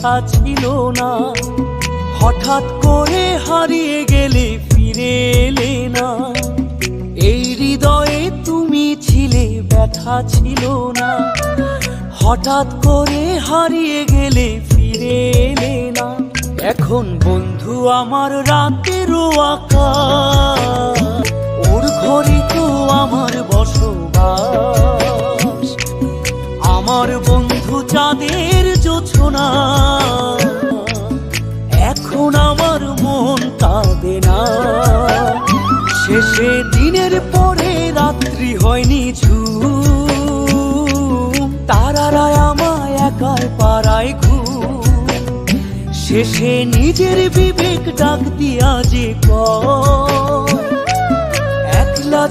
ব্যথা ছিল না। হঠাৎ করে হারিয়ে গেলে ফিরে এলে না। এই হৃদয়ে তুমি ছিলে, ব্যথা ছিল না। হঠাৎ করে হারিয়ে গেলে ফিরে এলে না। এখন বন্ধু আমার রাতেরও আকাশ, ওর ঘরে তো আমার বসবাস। আমার বন্ধু চাঁদের জোছনা, এখন আমার মন কাঁদে না। শেষে দিনের পরে রাত্রি হয়নি ঝুম, তারারা আমায় একাই পাড়ায় ঘুম। শেষে নিজের বিবেক ডাক দিয়া যে একলা